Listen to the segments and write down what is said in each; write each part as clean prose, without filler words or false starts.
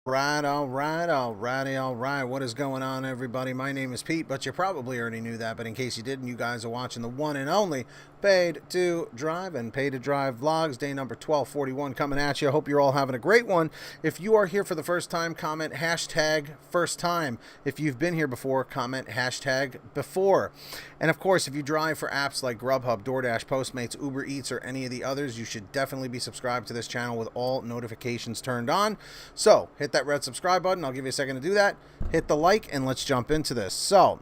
All right. What is going on, everybody? My name is Pete, but you probably already knew that. But in case you didn't, you guys are watching the one and only Paid to Drive and Paid to Drive vlogs, day number 1241 coming at you. I hope you're all having a great one. If you are here for the first time, comment hashtag first time. If you've been here before, comment hashtag before. And of course, if you drive for apps like GrubHub, Doordash, Postmates, Uber Eats, or any of the others, you should definitely be subscribed to this channel with all notifications turned on. So hit that red subscribe button. I'll give you a second to do that. Hit the like, and let's jump into this. So,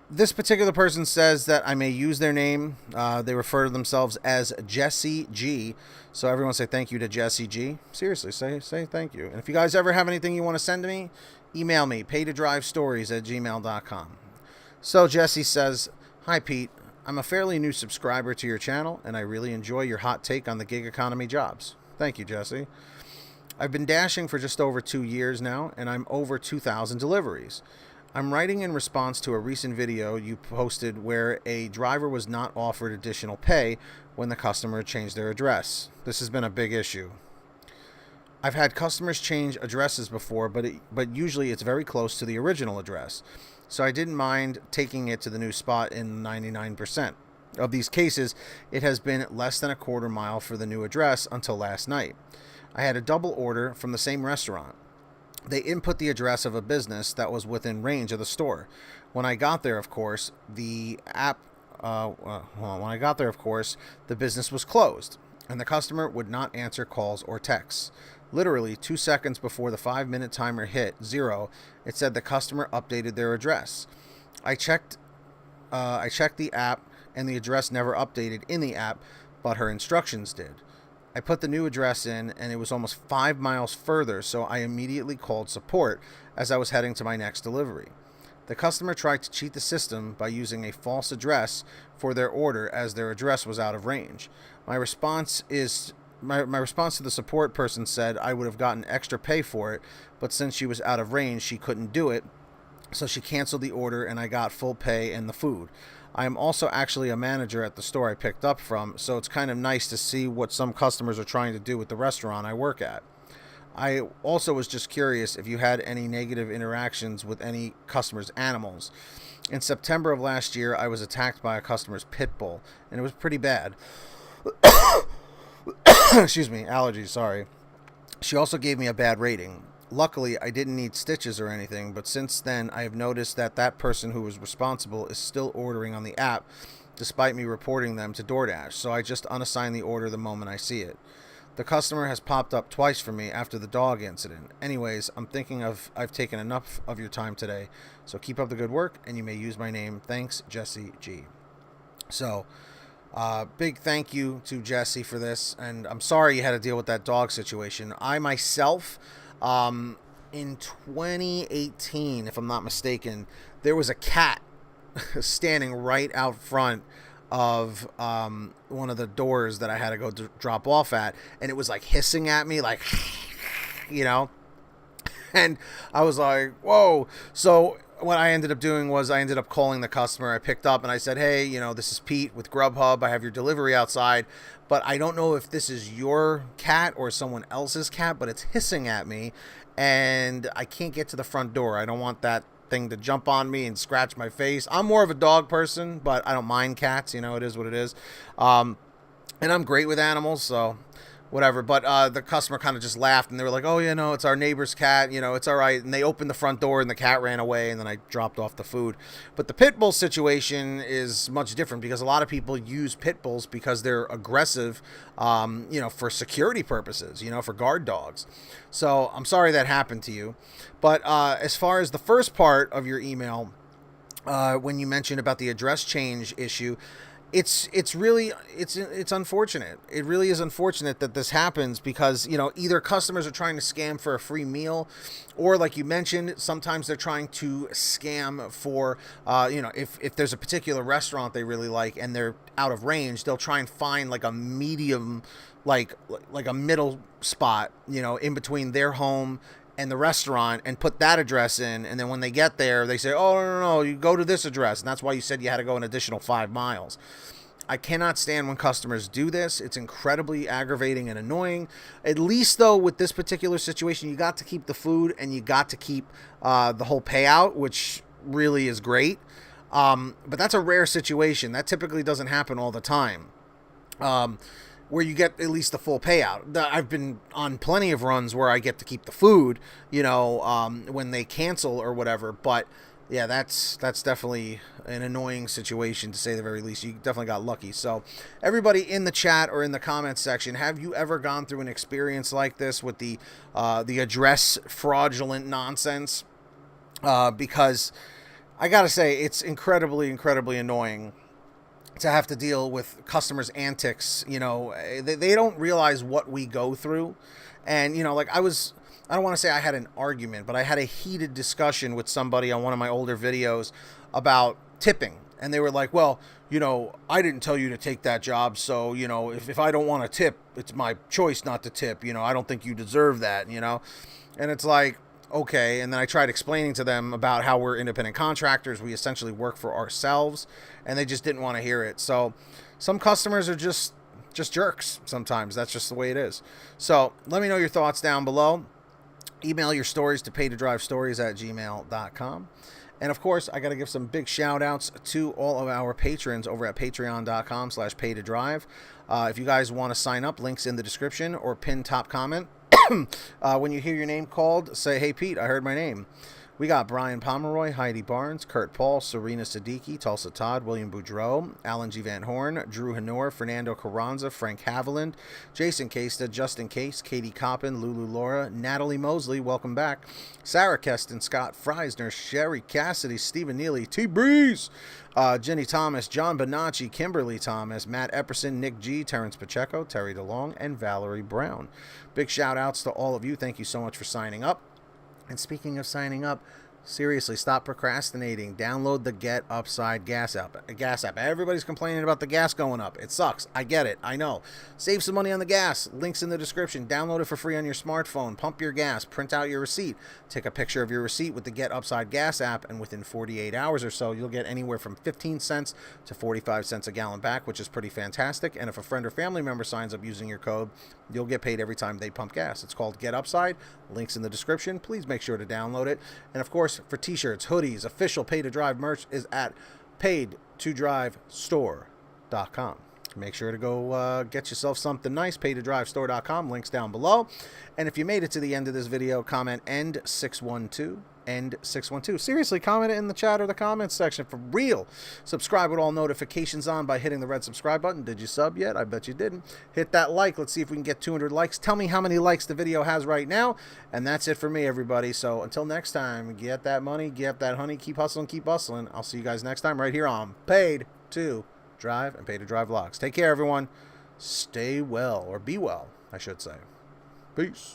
this particular person says that I may use their name. They refer to themselves as Jesse G. So everyone say thank you to Jesse G. Seriously, say thank you. And if you guys ever have anything you want to send to me, email me, PaidToDriveStories@gmail.com. So Jesse says, "Hi Pete, I'm a fairly new subscriber to your channel, and I really enjoy your hot take on the gig economy jobs." Thank you, Jesse. "I've been dashing for just over 2 years now, and I'm over 2,000 deliveries. I'm writing in response to a recent video you posted where a driver was not offered additional pay when the customer changed their address. This has been a big issue. I've had customers change addresses before, but usually it's very close to the original address, so I didn't mind taking it to the new spot in 99% of these cases. It has been less than a quarter mile for the new address until last night. I had a double order from the same restaurant. They input the address of a business that was within range of the store. When I got there, of course, the business was closed, and the customer would not answer calls or texts. Literally 2 seconds before the 5-minute timer hit 0, it said the customer updated their address. I checked the app, and the address never updated in the app, but her instructions did. I put the new address in, and it was almost 5 miles further, so I immediately called support as I was heading to my next delivery. The customer tried to cheat the system by using a false address for their order as their address was out of range. My response to the support person said I would have gotten extra pay for it, but since she was out of range, she couldn't do it, so she canceled the order and I got full pay and the food. I am also actually a manager at the store I picked up from, so it's kind of nice to see what some customers are trying to do with the restaurant I work at. I also was just curious if you had any negative interactions with any customers' animals. In September of last year, I was attacked by a customer's pit bull, and it was pretty bad. Excuse me, allergies, sorry. She also gave me a bad rating. Luckily, I didn't need stitches or anything, but since then, I have noticed that person who was responsible is still ordering on the app, despite me reporting them to Doordash, so I just unassign the order the moment I see it. The customer has popped up twice for me after the dog incident. Anyways, I've taken enough of your time today, so keep up the good work, and you may use my name. Thanks, Jesse G." So, big thank you to Jesse for this, and I'm sorry you had to deal with that dog situation. I myself, in 2018, if I'm not mistaken, there was a cat standing right out front of one of the doors that I had to go drop off at, and it was like hissing at me, like, you know, and I was like, whoa. So what I ended up doing was I ended up calling the customer. I picked up and I said, "Hey, this is Pete with GrubHub. I have your delivery outside, but I don't know if this is your cat or someone else's cat, but it's hissing at me and I can't get to the front door. I don't want that thing to jump on me and scratch my face." I'm more of a dog person, but I don't mind cats. It is what it is. And I'm great with animals, so whatever. But the customer kind of just laughed, and they were like, "Oh, it's our neighbor's cat, it's all right." And they opened the front door, and the cat ran away, and then I dropped off the food. But the pit bull situation is much different because a lot of people use pit bulls because they're aggressive, for security purposes, for guard dogs. So I'm sorry that happened to you. But as far as the first part of your email, when you mentioned about the address change issue, it's unfortunate. It really is unfortunate that this happens because, either customers are trying to scam for a free meal, or like you mentioned, sometimes they're trying to scam for, if there's a particular restaurant they really like and they're out of range, they'll try and find like a medium, like a middle spot, in between their home and the restaurant and put that address in. And then when they get there, they say, "Oh, no, you go to this address." And that's why you said you had to go an additional 5 miles. I cannot stand when customers do this. It's incredibly aggravating and annoying. At least, though, with this particular situation, you got to keep the food and you got to keep the whole payout, which really is great. But that's a rare situation. That typically doesn't happen all the time, where you get at least the full payout. I've been on plenty of runs where I get to keep the food, when they cancel or whatever. But yeah, that's definitely an annoying situation, to say the very least. You definitely got lucky. So everybody in the chat or in the comments section, have you ever gone through an experience like this with the address fraudulent nonsense? Because I gotta say, it's incredibly annoying to have to deal with customers' antics. They don't realize what we go through. And, I don't want to say I had an argument, but I had a heated discussion with somebody on one of my older videos about tipping. And they were like, well, I didn't tell you to take that job. So, if I don't want to tip, it's my choice not to tip. I don't think you deserve that, And it's like, okay. And then I tried explaining to them about how we're independent contractors. We essentially work for ourselves, and they just didn't want to hear it. So some customers are just jerks sometimes. That's just the way it is. So let me know your thoughts down below. Email your stories to PaidToDriveStories@gmail.com. And of course, I got to give some big shout outs to all of our patrons over at patreon.com/PaidToDrive. If you guys want to sign up, links in the description or pin top comment. When you hear your name called, say, hey, Pete, I heard my name. We got Brian Pomeroy, Heidi Barnes, Kurt Paul, Serena Siddiqui, Tulsa Todd, William Boudreau, Alan G. Van Horn, Drew Hanor, Fernando Carranza, Frank Haviland, Jason Casta, Justin Case, Katie Coppin, Lulu Laura, Natalie Mosley, welcome back, Sarah Keston, Scott Freisner, Sherry Cassidy, Stephen Neely, T. Breeze, Jenny Thomas, John Bonacci, Kimberly Thomas, Matt Epperson, Nick G, Terrence Pacheco, Terry DeLong, and Valerie Brown. Big shout outs to all of you. Thank you so much for signing up. And speaking of signing up, seriously, stop procrastinating. Download the Get Upside gas app. Everybody's complaining about the gas going up. It sucks. I get it. I know. Save some money on the gas. Links in the description. Download it for free on your smartphone. Pump your gas. Print out your receipt. Take a picture of your receipt with the Get Upside gas app, and within 48 hours or so, you'll get anywhere from 15 cents to 45 cents a gallon back, which is pretty fantastic. And if a friend or family member signs up using your code, you'll get paid every time they pump gas. It's called Get Upside. Links in the description. Please make sure to download it. And of course, for t-shirts, hoodies, official Pay to Drive merch is at PaidToDriveStore.com. Make sure to go get yourself something nice. PaidToDriveStore.com. Links down below. And if you made it to the end of this video, comment end 612. End 612. Seriously, comment it in the chat or the comments section for real. Subscribe with all notifications on by hitting the red subscribe button. Did you sub yet? I bet you didn't. Hit that like. Let's see if we can get 200 likes. Tell me how many likes the video has right now. And that's it for me, everybody. So until next time, get that money, get that honey, keep hustling, keep bustling. I'll see you guys next time right here on Paid to Drive and Pay to Drive Vlogs. Take care, everyone. Stay well, or be well, I should say. Peace.